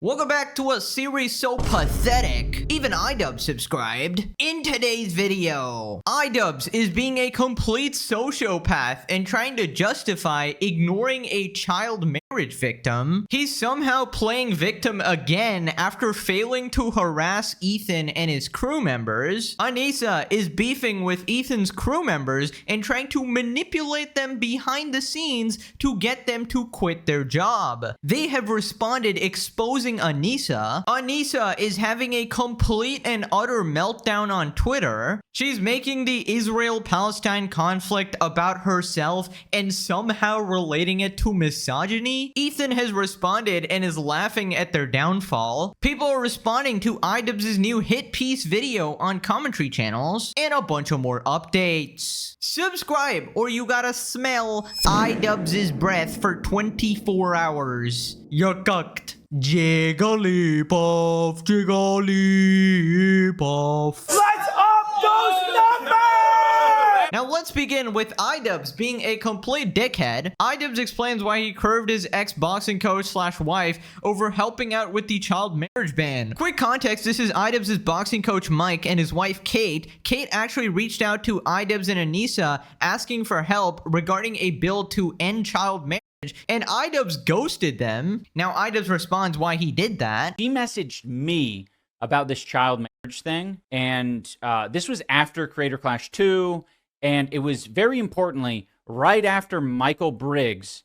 Welcome back to a series so pathetic, even iDubbbz subscribed. In today's video, iDubbbz is being a complete sociopath and trying to justify ignoring a child marriage victim. He's somehow playing victim again after failing to harass Ethan and his crew members. Aneesa is beefing with Ethan's crew members and trying to manipulate them behind the scenes to get them to quit their job. They have responded exposing Aneesa. Aneesa is having a complete and utter meltdown on Twitter. She's making the Israel-Palestine conflict about herself and somehow relating it to misogyny. Ethan has responded and is laughing at their downfall. People are responding to iDubbbz's new hit piece video on commentary channels, and a bunch of more updates. Subscribe or you gotta smell iDubbbz's breath for 24 hours. You're cucked. Jigglypuff, Jigglypuff. Let's up those numbers! Now let's begin with iDubbbz being a complete dickhead. iDubbbz explains why he curved his ex-boxing coach slash wife over helping out with the child marriage ban. Quick context, this is iDubbbz's boxing coach Mike and his wife Kate. Kate actually reached out to iDubbbz and Aneesa asking for help regarding a bill to end child marriage, and iDubbbz ghosted them. Now iDubbbz responds why he did that. He messaged me about this child marriage thing, and this was after Creator Clash 2, and it was very importantly right after Michael Briggs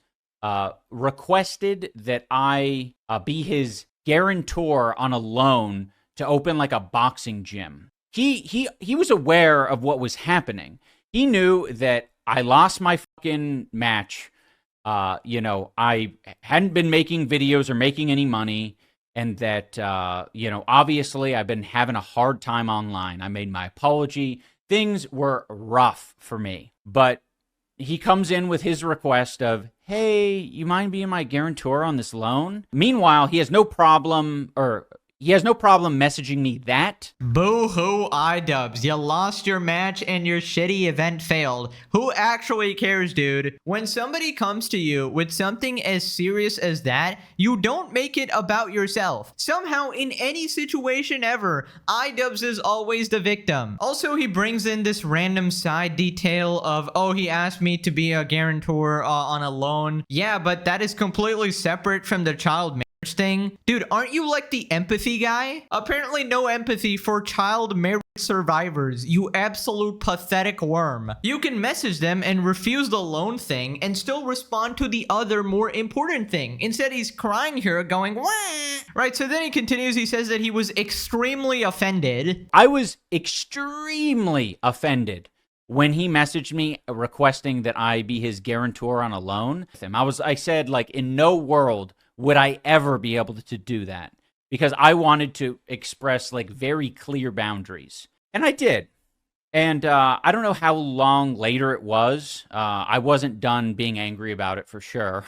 requested that I be his guarantor on a loan to open like a boxing gym. He was aware of what was happening. He knew that I lost my fucking match. I hadn't been making videos or making any money, and that, obviously I've been having a hard time online. I made my apology. Things were rough for me, but he comes in with his request of, hey, you mind being my guarantor on this loan? Meanwhile, he has no problem messaging me that. Boo-hoo, iDubbbz. You lost your match and your shitty event failed. Who actually cares, dude? When somebody comes to you with something as serious as that, you don't make it about yourself. Somehow, in any situation ever, iDubbbz is always the victim. Also, he brings in this random side detail of, oh, he asked me to be a guarantor on a loan. Yeah, but that is completely separate from the child marriage thing. Dude, aren't you like the empathy guy? Apparently no empathy for child marriage survivors, you absolute pathetic worm. You can message them and refuse the loan thing and still respond to the other more important thing. Instead, he's crying here going, wah! Right, so then he continues, he says that he was extremely offended. I was extremely offended when he messaged me requesting that I be his guarantor on a loan. I said, like, in no world would I ever be able to do that, because I wanted to express like very clear boundaries, and I did. And I don't know how long later it was. I wasn't done being angry about it for sure.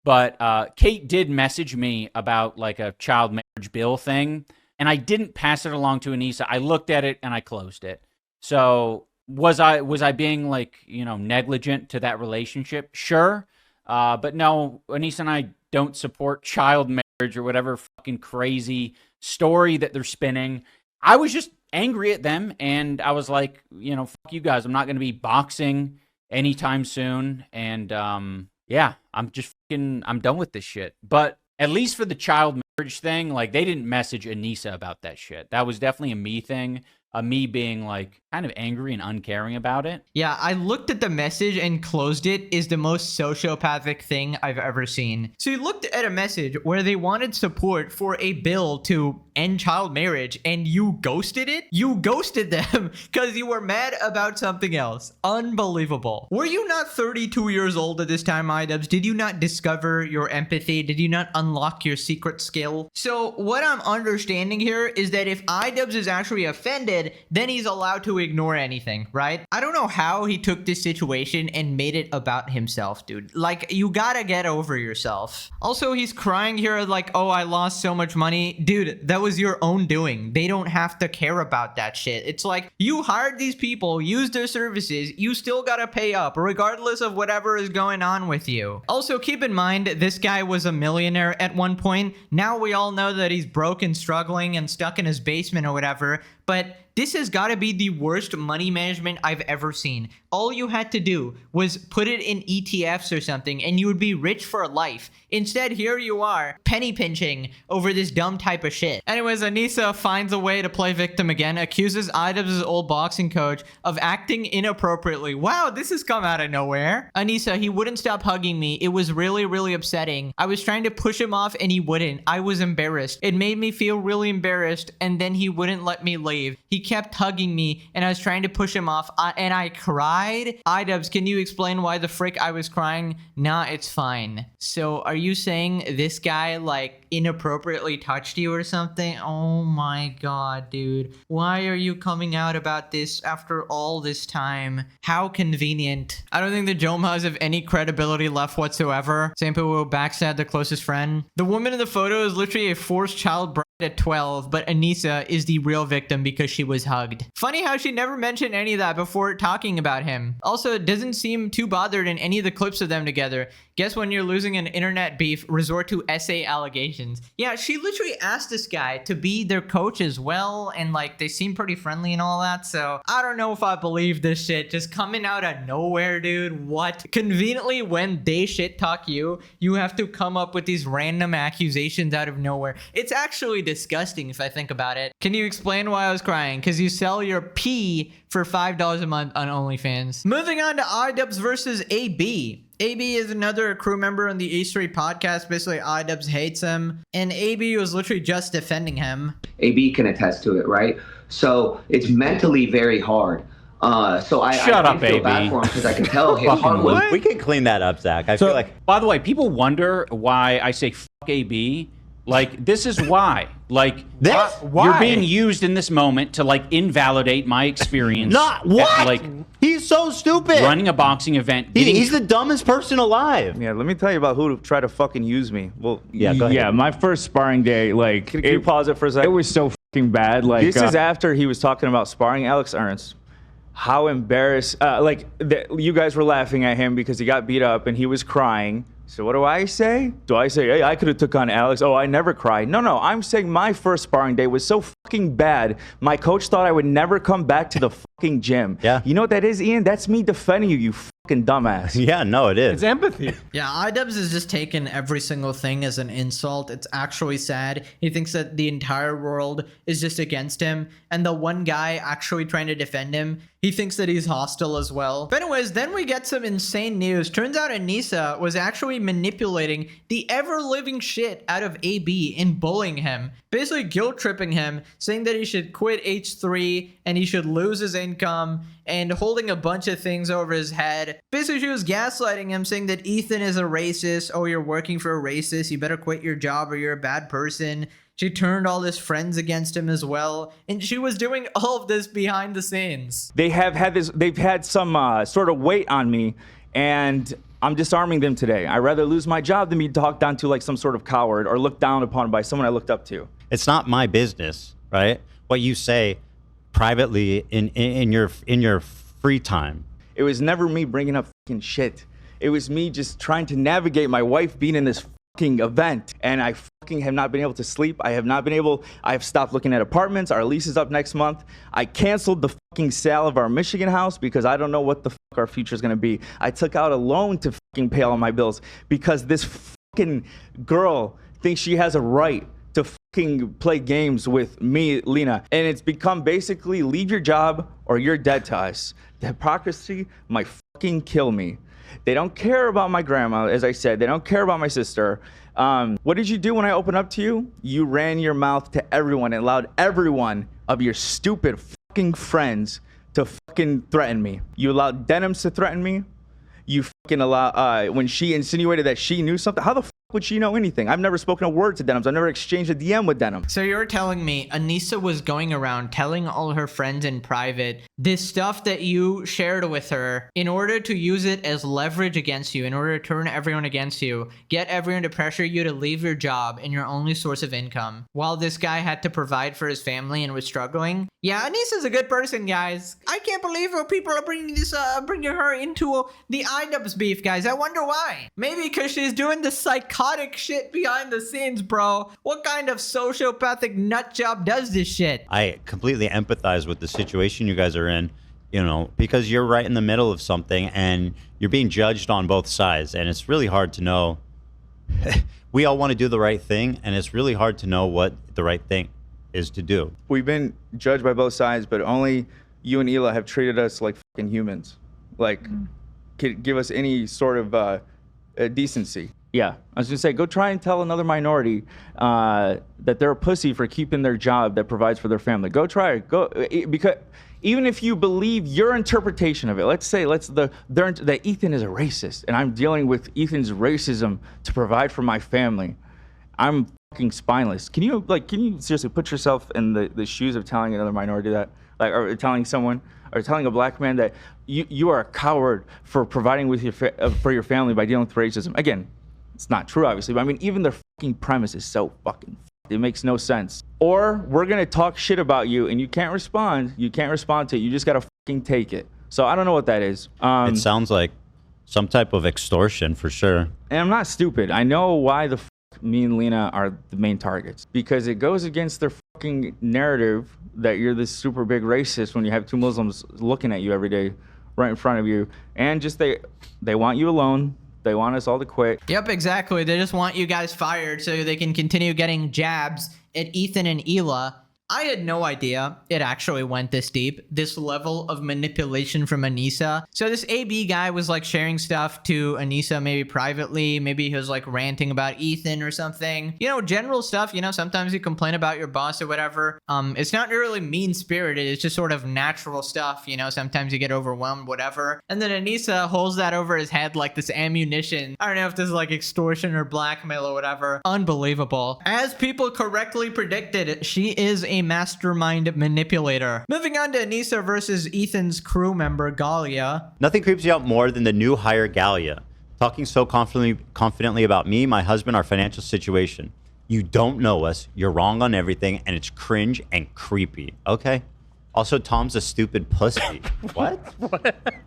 But Kate did message me about like a child marriage bill thing, and I didn't pass it along to Aneesa. I looked at it and I closed it. So was I being like, negligent to that relationship? Sure. But no, Aneesa and I don't support child marriage or whatever fucking crazy story that they're spinning. I was just angry at them, and I was like, fuck you guys. I'm not going to be boxing anytime soon. And I'm done with this shit. But at least for the child marriage thing, like, they didn't message Aneesa about that shit. That was definitely a me thing. Me being like kind of angry and uncaring about it. Yeah, I looked at the message and closed it is the most sociopathic thing I've ever seen. So you looked at a message where they wanted support for a bill to end child marriage and you ghosted it? You ghosted them because you were mad about something else. Unbelievable. Were you not 32 years old at this time, iDubbbz? Did you not discover your empathy? Did you not unlock your secret skill? So what I'm understanding here is that if iDubbbz is actually offended, kid, then he's allowed to ignore anything, right? I don't know how he took this situation and made it about himself, dude. Like, you gotta get over yourself. Also, he's crying here like, oh, I lost so much money. Dude, that was your own doing. They don't have to care about that shit. It's like, you hired these people, used their services, you still gotta pay up, regardless of whatever is going on with you. Also, keep in mind, this guy was a millionaire at one point. Now we all know that he's broke and struggling and stuck in his basement or whatever, but this has got to be the worst money management I've ever seen. All you had to do was put it in ETFs or something and you would be rich for life. Instead, here you are, penny pinching over this dumb type of shit. Anyways, Anissa finds a way to play victim again, accuses Idubbbz' old boxing coach of acting inappropriately. Wow, this has come out of nowhere. Anissa, he wouldn't stop hugging me. It was really, really upsetting. I was trying to push him off and he wouldn't. I was embarrassed. It made me feel really embarrassed, and then he wouldn't let me leave. He kept hugging me and I was trying to push him off and I cried. Idubbbz, can you explain why the frick I was crying? Nah, it's fine. So are you saying this guy like inappropriately touched you or something? Oh my god, dude. Why are you coming out about this after all this time? How convenient. I don't think the Jomhas have any credibility left whatsoever. Same people who backstab their closest friend. The woman in the photo is literally a forced child bride at 12, but Anissa is the real victim because she was hugged. Funny how she never mentioned any of that before talking about him. Also, it doesn't seem too bothered in any of the clips of them together. Guess when you're losing an internet beef, resort to essay allegations. Yeah, she literally asked this guy to be their coach as well, and like they seem pretty friendly and all that, so I don't know if I believe this shit just coming out of nowhere, dude. What? Conveniently, when they shit talk you, you have to come up with these random accusations out of nowhere. It's actually disgusting if I think about it. Can you explain why I was crying? Because you sell your pee for $5 a month on OnlyFans. Moving on to Idubbbz versus AB. AB is another crew member on the E3 podcast. Basically, Idubbbz hates him, and AB was literally just defending him. AB can attest to it, right? So it's mentally very hard. So I Shut up, feel AB. bad for him because I can tell his heart was. We can clean that up, Zach. I feel like. By the way, people wonder why I say fuck AB. Like, this is why. Like, This? why? You're being used in this moment to, like, invalidate my experience. Not what? Like, he's so stupid. running a boxing event. He's the dumbest person alive. Yeah, let me tell you about who tried to fucking use me. Well, Yeah, go ahead. Yeah, my first sparring day, like, can you pause it for a it second? was so fucking bad. Like, This is after he was talking about sparring Alex Ernst. How embarrassed! You guys were laughing at him because he got beat up and he was crying. So what do I say? Do I say, hey, I could have took on Alex? Oh, I never cried. No, I'm saying my first sparring day was so fucking bad. My coach thought I would never come back to the fucking gym. Yeah. You know what that is, Ian? That's me defending you, you fucking dumbass. Yeah, no, it is. it's empathy. Yeah, Idubbbz is just taking every single thing as an insult. It's actually sad. He thinks that the entire world is just against him, and the one guy actually trying to defend him, he thinks that he's hostile as well. But anyways, then we get some insane news. Turns out Anissa was actually manipulating the ever-living shit out of AB and bullying him. Basically guilt-tripping him, saying that he should quit H3 and he should lose his income, and holding a bunch of things over his head. Basically, she was gaslighting him, saying that Ethan is a racist. Oh, you're working for a racist. You better quit your job or you're a bad person. She turned all his friends against him as well. And she was doing all of this behind the scenes. They've had some sort of weight on me, and I'm disarming them today. I'd rather lose my job than be talked down to like some sort of coward or looked down upon by someone I looked up to. It's not my business, right? What you say privately in your free time. It was never me bringing up fucking shit. It was me just trying to navigate my wife being in this fucking event, and I fucking have not been able to sleep. I have stopped looking at apartments. Our lease is up next month. I canceled the fucking sale of our Michigan house because I don't know what the fuck our future is going to be. I took out a loan to fucking pay all my bills because this fucking girl thinks she has a right to fucking play games with me, Lena. And it's become basically leave your job or you're dead to us. The hypocrisy might fucking kill me. They don't care about my grandma, as I said. They don't care about my sister. What did you do when I opened up to you? You ran your mouth to everyone and allowed every one of your stupid fucking friends to fucking threaten me. You allowed Denims to threaten me. You fucking allowed, when she insinuated that she knew something. How the fuck would she know anything? I've never spoken a word to Denims. I've never exchanged a DM with Denim. So you're telling me Anissa was going around telling all her friends in private this stuff that you shared with her in order to use it as leverage against you, in order to turn everyone against you, get everyone to pressure you to leave your job and your only source of income, while this guy had to provide for his family and was struggling? Yeah, Anissa's a good person, guys. I can't believe how people are bringing her into the iDubbbz beef, guys. I wonder why. Maybe because she's doing the psychotic shit behind the scenes, bro. What kind of sociopathic nut job does this shit? I completely empathize with the situation you guys are in, you know, because you're right in the middle of something and you're being judged on both sides. And it's really hard to know. We all want to do the right thing, and it's really hard to know what the right thing is to do. We've been judged by both sides, but only you and Hila have treated us like fucking humans. Like, could give us any sort of decency. Yeah, I was gonna say, go try and tell another minority that they're a pussy for keeping their job that provides for their family. Go try it. Because even if you believe your interpretation of it, let's say that Ethan is a racist, and I'm dealing with Ethan's racism to provide for my family. I'm fucking spineless. Can you seriously put yourself in the shoes of telling another minority that, like, or telling someone, or telling a black man that you are a coward for providing with for your family by dealing with racism? Again, it's not true, obviously, but I mean, even their fucking premise is so fucking it makes no sense. Or we're gonna talk shit about you and you can't respond. You can't respond to it. You just gotta fucking take it. So I don't know what that is. It sounds like some type of extortion for sure. And I'm not stupid. I know why the me and Lena are the main targets, because it goes against their fucking narrative that you're this super big racist when you have two Muslims looking at you every day right in front of you, and just they want you alone. They want us all to quit. Yep, exactly. They just want you guys fired so they can continue getting jabs at Ethan and Hila. I had no idea it actually went this deep, this level of manipulation from Anissa. So this AB guy was like sharing stuff to Anissa, maybe privately, maybe he was like ranting about Ethan or something. You know, general stuff, you know, sometimes you complain about your boss or whatever. It's not really mean-spirited, it's just sort of natural stuff, you know, sometimes you get overwhelmed, whatever. And then Anissa holds that over his head like this ammunition. I don't know if this is like extortion or blackmail or whatever. Unbelievable. As people correctly predicted, she is a mastermind manipulator. Moving on to Anissa versus Ethan's crew member, Galia. Nothing creeps you out more than the new hire Galia, talking so confidently about me, my husband, our financial situation. You don't know us, you're wrong on everything, and it's cringe and creepy, okay? Also, Tom's a stupid pussy. What?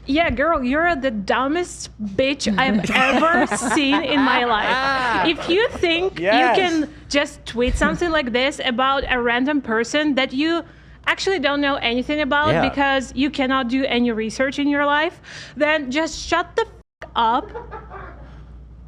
Yeah, girl, you're the dumbest bitch I've ever seen in my life. If you think you can just tweet something like this about a random person that you actually don't know anything about because you cannot do any research in your life, then just shut the f up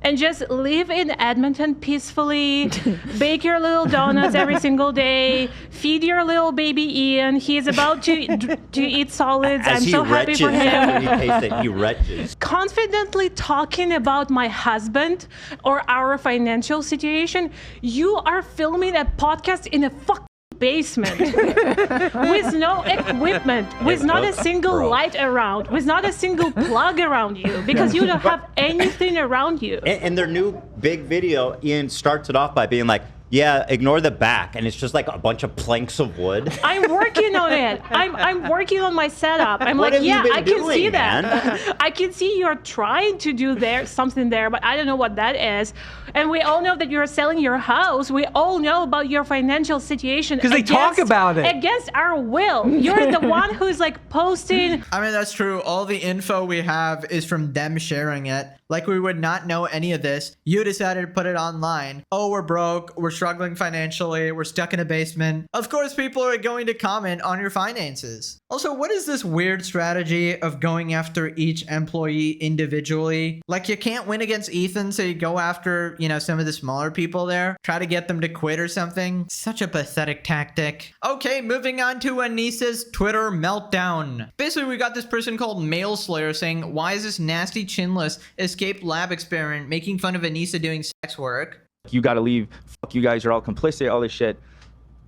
and just live in Edmonton peacefully, bake your little donuts every single day, feed your little baby Ian. He's about to eat solids. I'm so happy for him. He retches. Confidently talking about my husband or our financial situation. You are filming a podcast in a fucking basement with no equipment, with not a single light around, with not a single plug around you, because you don't have anything around you. In their new big video, Ian starts it off by being like, yeah, ignore the back, and it's just like a bunch of planks of wood. I'm working on it. I'm working on my setup. I'm like, yeah, I can see that. I can see you're trying to do something there, but I don't know what that is. And we all know that you're selling your house. We all know about your financial situation. Because they talk about it. Against our will. You're the one who's like posting. I mean, that's true. All the info we have is from them sharing it. Like we would not know any of this. You decided to put it online. Oh, we're broke. We're struggling financially. We're stuck in a basement. Of course, people are going to comment on your finances. Also, what is this weird strategy of going after each employee individually? Like you can't win against Ethan, so you go after, you know, some of the smaller people there. Try to get them to quit or something. Such a pathetic tactic. Okay, moving on to Anissa's Twitter meltdown. Basically, we got this person called Mail Slayer saying, why is this nasty chinless escaped lab experiment making fun of Anissa doing sex work? You gotta leave. Fuck you guys, you're all complicit, all this shit.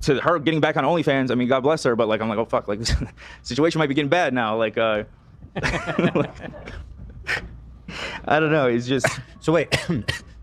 To her getting back on OnlyFans, I mean, God bless her, but like, I'm like, oh fuck, like this situation might be getting bad now. Like, like, I don't know, it's just. So wait,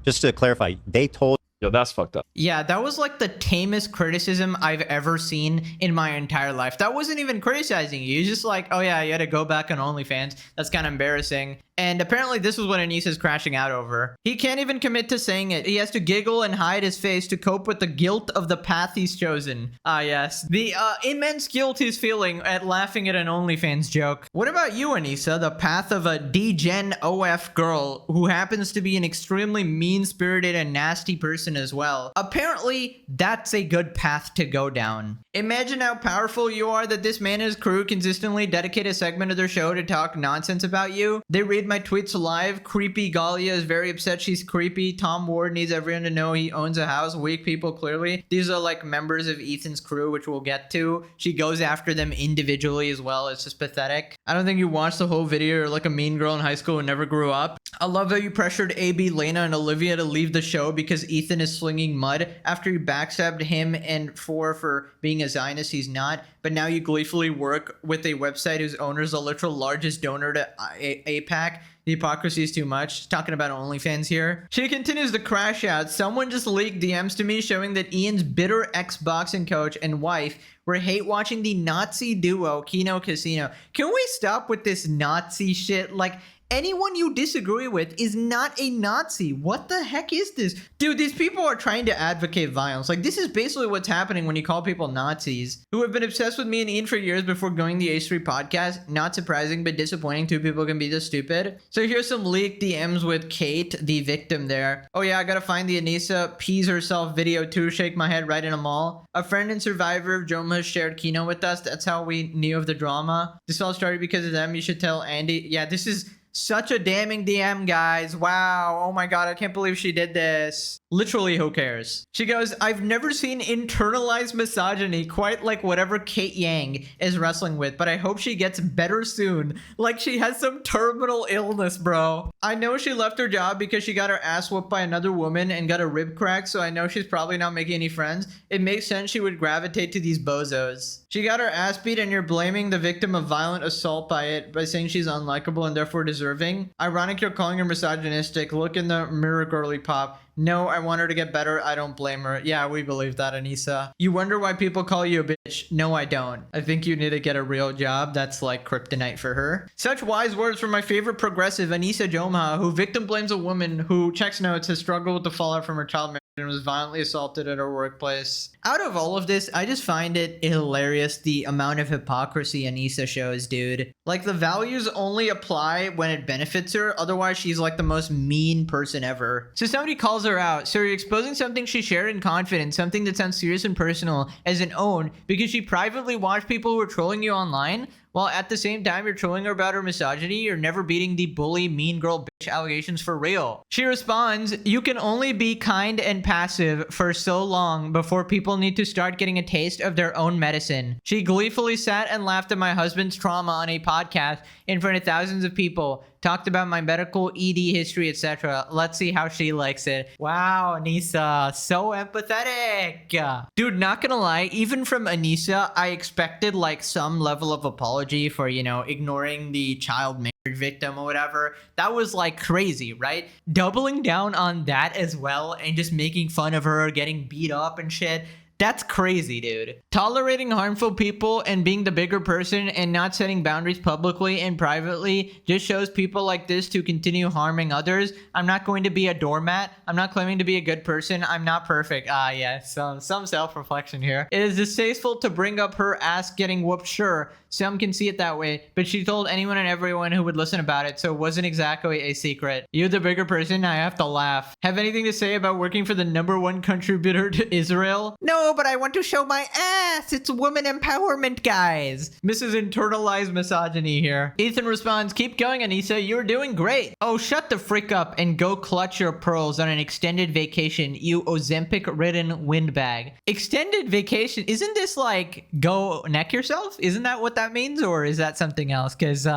Just to clarify, they told. Yo, that's fucked up. Yeah, that was like the tamest criticism I've ever seen in my entire life. That wasn't even criticizing you. It's just like, oh yeah, you had to go back on OnlyFans. That's kind of embarrassing. And apparently this is what Anissa's crashing out over. He can't even commit to saying it. He has to giggle and hide his face to cope with the guilt of the path he's chosen. Ah, yes. The immense guilt he's feeling at laughing at an OnlyFans joke. What about you, Anissa? The path of a D-Gen OF girl who happens to be an extremely mean-spirited and nasty person as well. Apparently, that's a good path to go down. Imagine how powerful you are that this man and his crew consistently dedicate a segment of their show to talk nonsense about you. They read my tweets live. Creepy Galia is very upset she's creepy. Tom Ward needs everyone to know he owns a house. Weak people, clearly. These are like members of Ethan's crew, which we'll get to. She goes after them individually as well. It's just pathetic. I don't think you watched the whole video. You're like a mean girl in high school who never grew up. I love how you pressured AB, Lena, and Olivia to leave the show because Ethan is slinging mud after you backstabbed him and for being a Zionist he's not. But now you gleefully work with a website whose owner is the literal largest donor to AIPAC. The hypocrisy is too much. She's talking about OnlyFans here. She continues to crash out. Someone just leaked DMs to me showing that Ian's bitter ex-boxing coach and wife were hate watching the Nazi duo Kino Casino. Can we stop with this Nazi shit? Like, anyone you disagree with is not a Nazi. What the heck is this? Dude, these people are trying to advocate violence. Like, this is basically what's happening when you call people Nazis who have been obsessed with me and Ian for years before going the H3 podcast. Not surprising, but disappointing. Two people can be this stupid. So here's some leaked DMs with Kate, the victim there. Oh yeah, I gotta find the Anissa pees herself video too. Shake my head right in a mall. A friend and survivor of Joma shared Kino with us. That's how we knew of the drama. This all started because of them. You should tell Andy. Yeah, this is such a damning DM, guys. Wow. Oh my god, I can't believe she did this. Literally, who cares? She goes, I've never seen internalized misogyny quite like whatever Kate Yang is wrestling with, but I hope she gets better soon. Like she has some terminal illness, bro. I know she left her job because she got her ass whooped by another woman and got a rib crack, so I know she's probably not making any friends. It makes sense she would gravitate to these bozos. She got her ass beat and you're blaming the victim of violent assault by saying she's unlikable and therefore deserving. Ironic you're calling her misogynistic. Look in the mirror, girly pop. No, I want her to get better. I don't blame her. Yeah, we believe that, Anissa. You wonder why people call you a bitch. No, I don't. I think you need to get a real job. That's like kryptonite for her. Such wise words from my favorite progressive, Anissa Joma, who victim blames a woman who, checks notes, has struggled with the fallout from her child marriage and was violently assaulted at her workplace. Out of all of this, I just find it hilarious the amount of hypocrisy Anissa shows, dude. Like, the values only apply when it benefits her. Otherwise, she's like the most mean person ever. So somebody calls her out. So you're exposing something she shared in confidence, something that sounds serious and personal, as an own because she privately watched people who were trolling you online? While at the same time you're trolling her about her misogyny, you're never beating the bully, mean girl, bitch allegations for real. She responds, you can only be kind and passive for so long before people need to start getting a taste of their own medicine. She gleefully sat and laughed at my husband's trauma on a podcast in front of thousands of people, talked about my medical ED history, etc. Let's see how she likes it. Wow, Anissa, so empathetic. Dude, not gonna lie, even from Anissa, I expected like some level of apology for, you know, ignoring the child marriage victim or whatever. That was like crazy, right? Doubling down on that as well and just making fun of her getting beat up and shit. That's crazy, dude. Tolerating harmful people and being the bigger person and not setting boundaries publicly and privately just shows people like this to continue harming others. I'm not going to be a doormat. I'm not claiming to be a good person. I'm not perfect. Yeah, some self-reflection here. It is distasteful to bring up her ass getting whooped, sure. Some can see it that way, but she told anyone and everyone who would listen about it, so it wasn't exactly a secret. You're the bigger person, I have to laugh. Have anything to say about working for the #1 contributor to Israel? No, but I want to show my ass. It's women empowerment, guys. Mrs. Internalized misogyny here. Ethan responds, keep going, Anissa. You're doing great. Oh, shut the frick up and go clutch your pearls on an extended vacation, you Ozempic-ridden windbag. Extended vacation? Isn't this like go neck yourself? Isn't that what that means, or is that something else? Because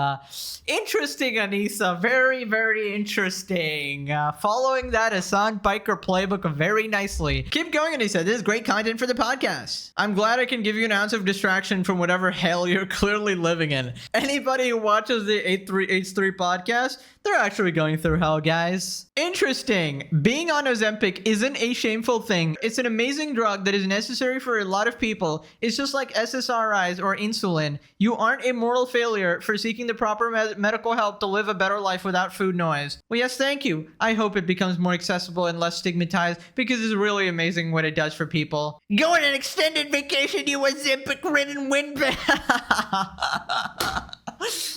interesting, Anissa. Very, very interesting. Following that Hassan Biker playbook very nicely. Keep going, Anissa. This is great content for for the podcast. I'm glad I can give you an ounce of distraction from whatever hell you're clearly living in. Anybody who watches the H3 podcast, they're actually going through hell, guys. Interesting. Being on Ozempic isn't a shameful thing. It's an amazing drug that is necessary for a lot of people. It's just like SSRIs or insulin. You aren't a moral failure for seeking the proper medical help to live a better life without food noise. Well, yes, thank you. I hope it becomes more accessible and less stigmatized because it's really amazing what it does for people. Go on an extended vacation, you Ozempic-ridden windbag.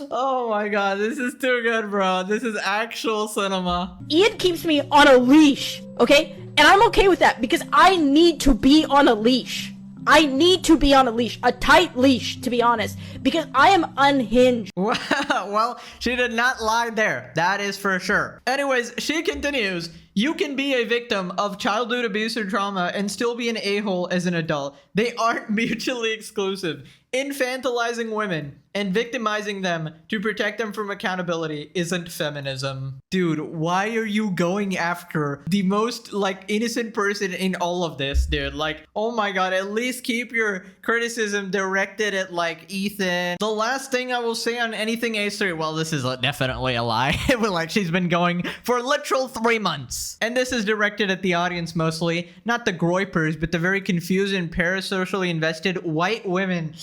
Oh my god, this is too good, bro. This is actual cinema. Ian keeps me on a leash, okay? And I'm okay with that because I need to be on a leash. I need to be on a leash, a tight leash, to be honest, because I am unhinged. Well, she did not lie there. That is for sure. Anyways, she continues. You can be a victim of childhood abuse or trauma and still be an a-hole as an adult. They aren't mutually exclusive. Infantilizing women and victimizing them to protect them from accountability isn't feminism. Dude, why are you going after the most, like, innocent person in all of this, dude? Like, oh my god, at least keep your criticism directed at, like, Ethan. The last thing I will say on anything H3, well, this is definitely a lie. Like, she's been going for literal 3 months. And this is directed at the audience mostly, not the groypers, but the very confused and parasocially invested white women.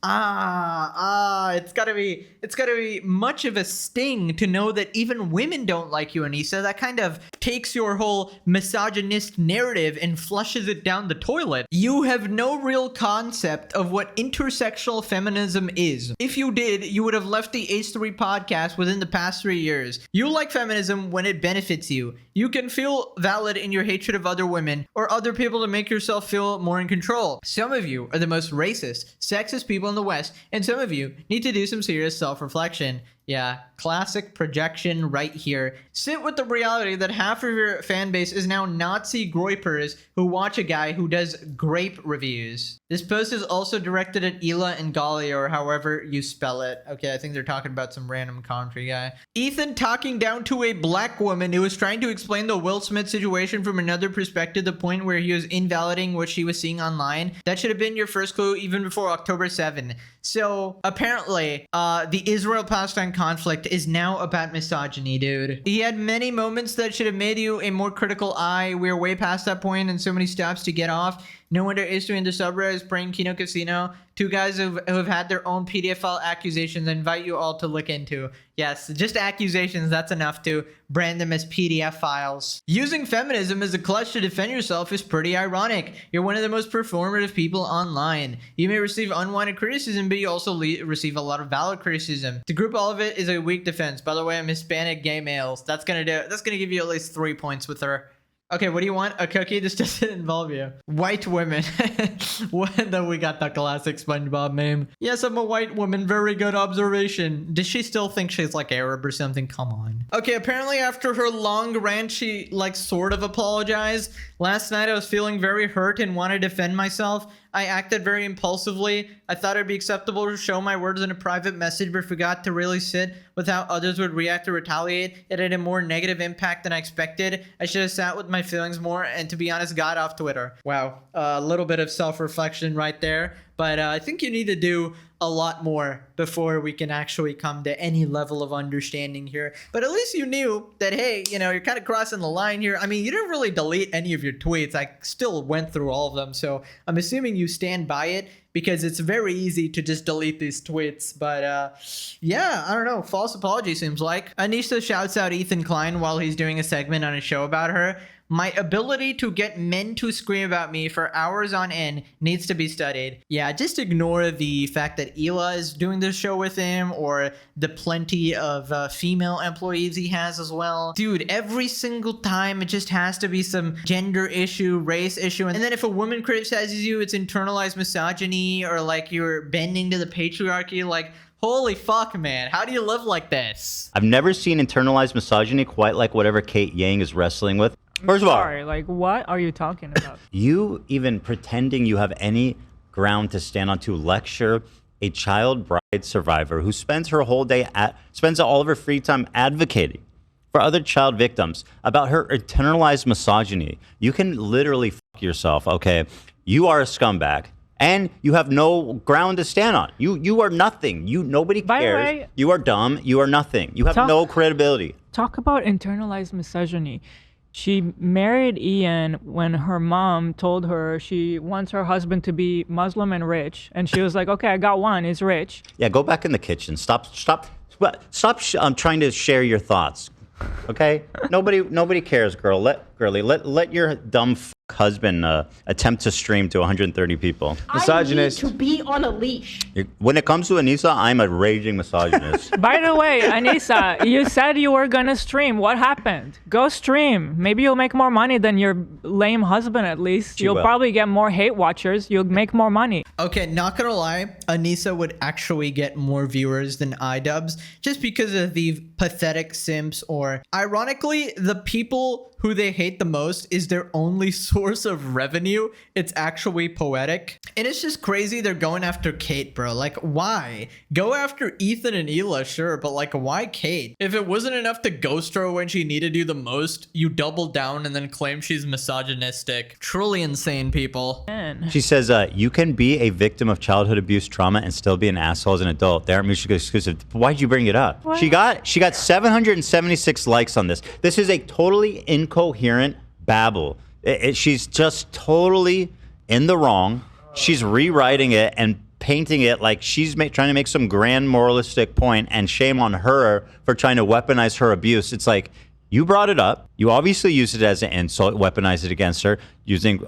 It's gotta be much of a sting to know that even women don't like you, Anissa. That kind of takes your whole misogynist narrative and flushes it down the toilet. You have no real concept of what intersectional feminism is. If you did, you would have left the H3 podcast within the past 3 years. You like feminism when it benefits you. You can feel valid in your hatred of other women or other people to make yourself feel more in control. Some of you are the most racist, sexist people in the West, and some of you need to do some serious self-reflection. Yeah, classic projection right here. Sit with the reality that half of your fan base is now Nazi groypers who watch a guy who does grape reviews. This post is also directed at Ela and Gali, or however you spell it. Okay, I think they're talking about some random country guy. Ethan talking down to a black woman who was trying to explain the Will Smith situation from another perspective, the point where he was invalidating what she was seeing online. That should have been your first clue even before October 7. So apparently, the Israel-Palestine conflict is now about misogyny, dude. He had many moments that should have made you a more critical eye. We're way past that point and so many steps to get off. No wonder Istri in the subreddit is praying Kino Casino. 2 guys who have had their own PDF file accusations. I invite you all to look into. Yes, just accusations, that's enough to brand them as PDF files. Using feminism as a clutch to defend yourself is pretty ironic. You're one of the most performative people online. You may receive unwanted criticism, but you also receive a lot of valid criticism. To group all of it is a weak defense. By the way, I'm Hispanic gay males. That's gonna give you at least 3 points with her. Okay, what do you want? A cookie? This doesn't involve you. White women. Then we got the classic SpongeBob meme. Yes, I'm a white woman. Very good observation. Does she still think she's like Arab or something? Come on. Okay, apparently after her long rant, she like sort of apologized. Last night I was feeling very hurt and wanted to defend myself. I acted very impulsively. I thought it'd be acceptable to show my words in a private message, but forgot to really sit with how others would react or retaliate. It had a more negative impact than I expected. I should have sat with my feelings more and, to be honest, got off Twitter. Wow, a little bit of self-reflection right there. But I think you need to do a lot more before we can actually come to any level of understanding here. But at least you knew that, hey, you know, you're kind of crossing the line here. I mean, you didn't really delete any of your tweets. I still went through all of them. So I'm assuming you stand by it because it's very easy to just delete these tweets. But yeah, I don't know. False apology seems like. Anisha shouts out Ethan Klein while he's doing a segment on a show about her. My ability to get men to scream about me for hours on end needs to be studied. Yeah, just ignore the fact that Ela is doing this show with him or the plenty of female employees he has as well. Dude, every single time it just has to be some gender issue, race issue. And then if a woman criticizes you, it's internalized misogyny or like you're bending to the patriarchy. Like, holy fuck, man. How do you live like this? I've never seen internalized misogyny quite like whatever Kate Yang is wrestling with. First of all, sorry, like what are you talking about? You even pretending you have any ground to stand on to lecture a child bride survivor who spends her whole day spends all of her free time advocating for other child victims about her internalized misogyny. You can literally fuck yourself, okay? you are a scumbag. And you have no ground to stand on. You are nothing. Nobody By the cares. way- You are dumb. You are nothing. You have Talk- no credibility. Talk about internalized misogyny. She married Ian when her mom told her she wants her husband to be Muslim and rich, and she was like, "Okay, I got one. He's rich." Yeah, go back in the kitchen. Stop trying to share your thoughts. Okay? Nobody cares, girlie. Let your dumb husband attempt to stream to 130 people. Misogynist. I need to be on a leash. When it comes to Anissa, I'm a raging misogynist. By the way, Anissa, you said you were gonna stream. What happened? Go stream. Maybe you'll make more money than your lame husband. At least She you'll will. probably get more hate watchers. You'll make more money. Okay, not gonna lie, Anissa would actually get more viewers than iDubbbz just because of the pathetic simps, or ironically, the people who they hate the most is their only source of revenue. It's actually poetic. And it's just crazy they're going after Kate, bro. Like, why? Go after Ethan and Hila, sure, but like, why Kate? If it wasn't enough to ghost her when she needed you the most, you double down and then claim she's misogynistic. Truly insane, people. Man. She says, you can be a victim of childhood abuse trauma and still be an asshole as an adult. They aren't mutually exclusive. Why'd you bring it up? What? She got 776 likes on this. This is a totally incoherent babble. She's just totally in the wrong. She's rewriting it and painting it like she's trying to make some grand moralistic point, and shame on her for trying to weaponize her abuse. It's like, you brought it up. You obviously used it as an insult, weaponized it against her, using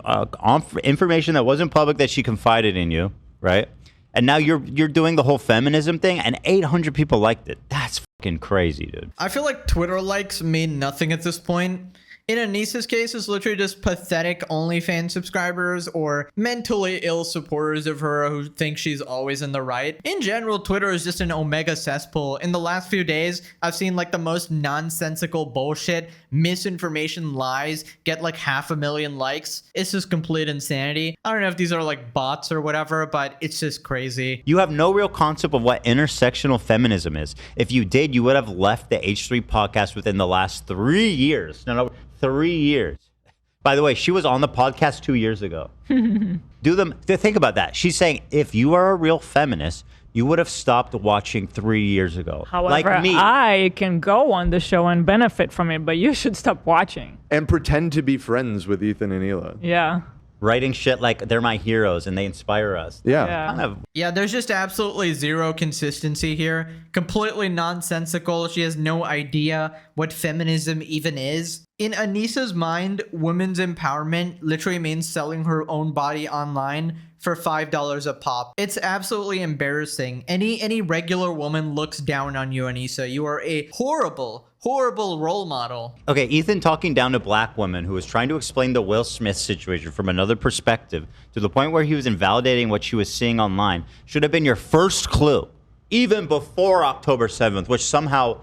information that wasn't public that she confided in you, right? And now you're doing the whole feminism thing, and 800 people liked it. That's fucking crazy, dude. I feel like Twitter likes mean nothing at this point. In Anissa's case, it's literally just pathetic OnlyFans subscribers or mentally ill supporters of her who think she's always in the right. In general, Twitter is just an omega cesspool. In the last few days, I've seen like the most nonsensical bullshit, misinformation, lies get like 500,000 likes. It's just complete insanity. I don't know if these are like bots or whatever, but it's just crazy. You have no real concept of what intersectional feminism is. If you did, you would have left the H3 podcast within the last 3 years. No, 3 years. By the way, she was on the podcast 2 years ago. Think about that. She's saying, if you are a real feminist, you would have stopped watching 3 years ago. However, like me. I can go on the show and benefit from it, but you should stop watching. And pretend to be friends with Ethan and Hila. Yeah. Writing shit like they're my heroes and they inspire us. Yeah. Kind of. Yeah, there's just absolutely zero consistency here. Completely nonsensical. She has no idea what feminism even is. In Anissa's mind, women's empowerment literally means selling her own body online for $5 a pop. It's absolutely embarrassing. Any regular woman looks down on you, Anissa. You are a horrible role model. Okay, Ethan talking down to black women who was trying to explain the Will Smith situation from another perspective to the point where he was invalidating what she was seeing online should have been your first clue, even before October 7th, which somehow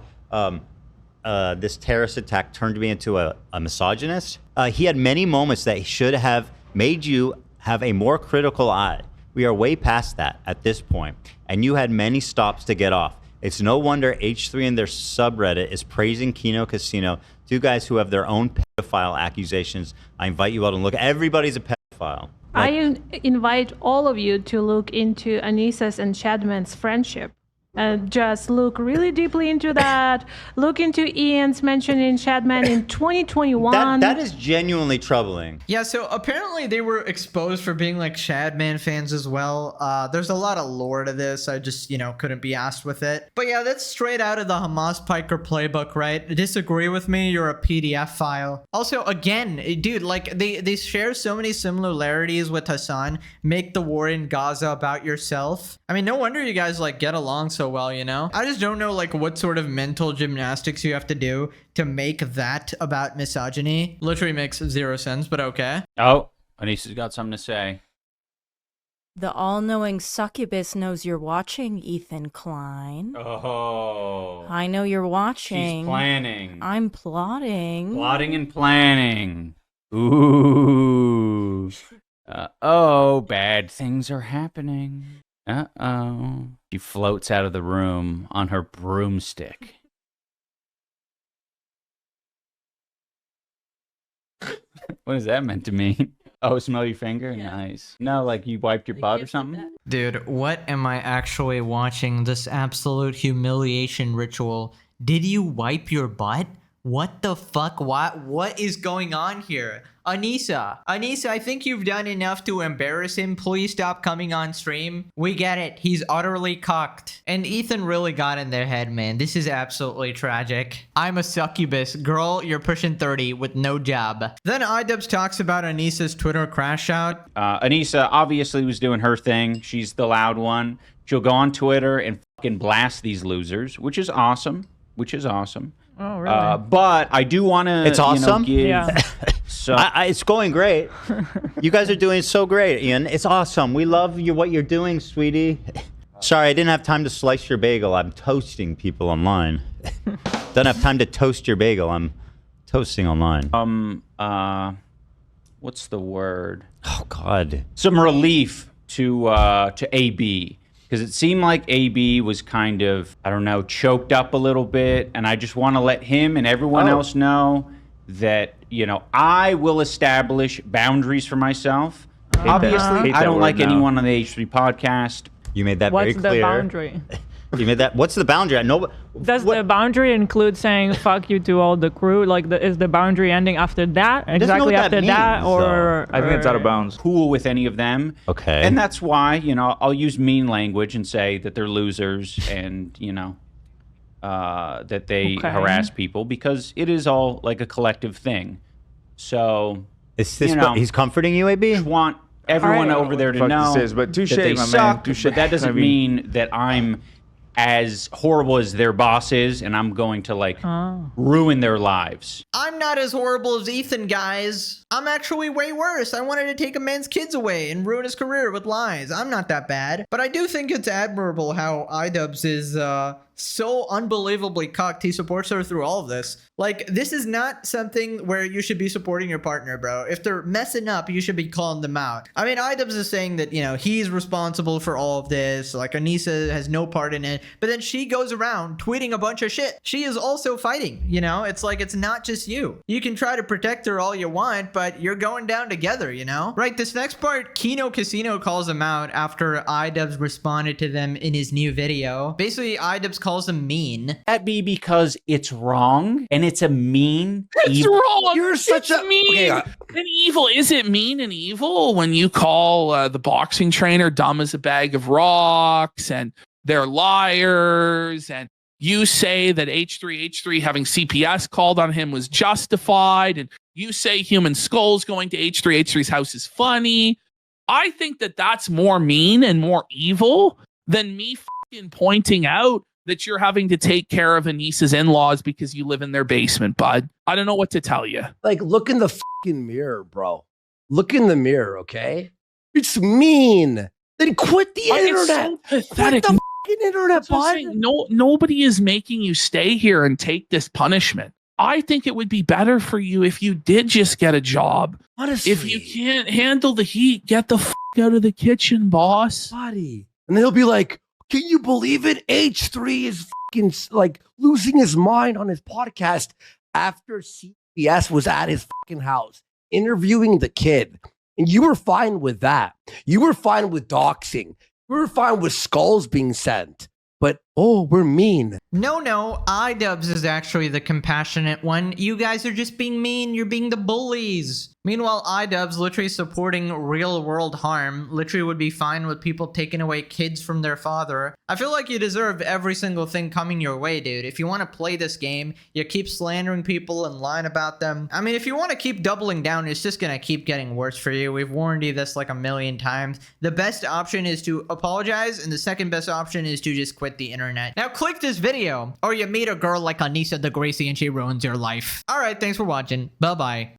this terrorist attack turned me into a misogynist. He had many moments that should have made you have a more critical eye. We are way past that at this point, and you had many stops to get off. It's no wonder H3 in their subreddit is praising Kino Casino, two guys who have their own pedophile accusations. I invite you all to look. Everybody's a pedophile. I invite all of you to look into Anissa's and Shadman's friendship. Just look really deeply into that. Look into Ian's mention in Shadman in 2021. That is genuinely troubling. Yeah, so apparently they were exposed for being like Shadman fans as well. There's a lot of lore to this. I just, couldn't be asked with it. But yeah, that's straight out of the Hamas Piker playbook, right? Disagree with me, you're a PDF file. Also, again, dude, like they share so many similarities with Hassan. Make the war in Gaza about yourself. I mean, no wonder you guys like get along so well, I just don't know like what sort of mental gymnastics you have to do to make that about misogyny. Literally makes zero sense, but okay. Oh, Anissa's got something to say. The all-knowing succubus knows you're watching, Ethan Klein. Oh. I know you're watching. She's planning. I'm plotting. Plotting and planning. Ooh. Oh, bad things are happening. Uh-oh. She floats out of the room on her broomstick. What is that meant to mean? Oh, smell your finger? Nice. No, like you wiped your butt or something? Dude, what am I actually watching? This absolute humiliation ritual. Did you wipe your butt? What the fuck? What is going on here? Anissa, I think you've done enough to embarrass him. Please stop coming on stream. We get it. He's utterly cocked. And Ethan really got in their head, man. This is absolutely tragic. I'm a succubus. Girl, you're pushing 30 with no job. Then iDubbbz talks about Anissa's Twitter crash out. Anissa obviously was doing her thing. She's the loud one. She'll go on Twitter and fucking blast these losers, which is awesome. Oh, really? But I do want to. It's awesome? Yeah. So it's going great. You guys are doing so great, Ian. It's awesome. We love you, what you're doing, sweetie. Sorry, I didn't have time to slice your bagel. I'm toasting people online. Don't have time to toast your bagel. I'm toasting online. what's the word? Oh God. Some relief to AB. Because it seemed like AB was kind of, I don't know, choked up a little bit. And I just want to let him and everyone else know that, you know, I will establish boundaries for myself. Obviously, I don't like anyone on the H3 podcast. You made that very clear. What's the boundary? You made that. What's the boundary? Does the boundary include saying "fuck you" to all the crew? Like, is the boundary ending after that? Exactly after that, or I think it's out of bounds. Cool with any of them. Okay. And that's why, you know, I'll use mean language and say that they're losers and, you know, that they harass people, because it is all like a collective thing. So, is this what he's comforting you, AB? I want everyone over there to know but touche, that they my suck, man. but that doesn't mean that I'm as horrible as their boss is, and I'm going to like ruin their lives. I'm not as horrible as Ethan, guys. I'm actually way worse. I wanted to take a man's kids away and ruin his career with lies. I'm not that bad. But I do think it's admirable how iDubbbz is so unbelievably cocked. He supports her through all of this. Like, this is not something where you should be supporting your partner, bro. If they're messing up, you should be calling them out. I mean, iDubbbz is saying that, you know, he's responsible for all of this. Like, Anissa has no part in it. But then she goes around tweeting a bunch of shit. She is also fighting, you know? It's like, it's not just you. You can try to protect her all you want, but you're going down together, you know? Right, this next part, Kino Casino calls them out after iDubbbz responded to them in his new video. Basically, iDubbbz calls them mean. That be because it's wrong, and it's a mean. It's wrong. You're such a mean and evil. Is it mean and evil when you call the boxing trainer dumb as a bag of rocks and they're liars, and you say that H3 having CPS called on him was justified, and you say Human Skull's going to H3's house is funny? I think that that's more mean and more evil than me fucking pointing out that you're having to take care of Anissa's in-laws because you live in their basement, bud. I don't know what to tell you. Like, look in the fucking mirror, bro. Look in the mirror, okay? It's mean. Then quit the internet. It's so pathetic. Quit the fucking internet, bud. Nobody is making you stay here and take this punishment. I think it would be better for you if you did just get a job. Honestly. If you can't handle the heat, get the fuck out of the kitchen, boss. Buddy. And then he'll be like, can you believe it? H3 is fucking like losing his mind on his podcast after CPS was at his fucking house interviewing the kid. And you were fine with that. You were fine with doxing. You were fine with skulls being sent. But, oh, we're mean. No, iDubbbz is actually the compassionate one. You guys are just being mean. You're being the bullies. Meanwhile, iDubbbz, literally supporting real world harm, literally would be fine with people taking away kids from their father. I feel like you deserve every single thing coming your way, dude. If you want to play this game, you keep slandering people and lying about them. I mean, if you want to keep doubling down, it's just going to keep getting worse for you. We've warned you this like a million times. The best option is to apologize, and the second best option is to just quit the internet. Now click this video, or you meet a girl like Anissa DeGracie and she ruins your life. Alright, thanks for watching. Bye-bye.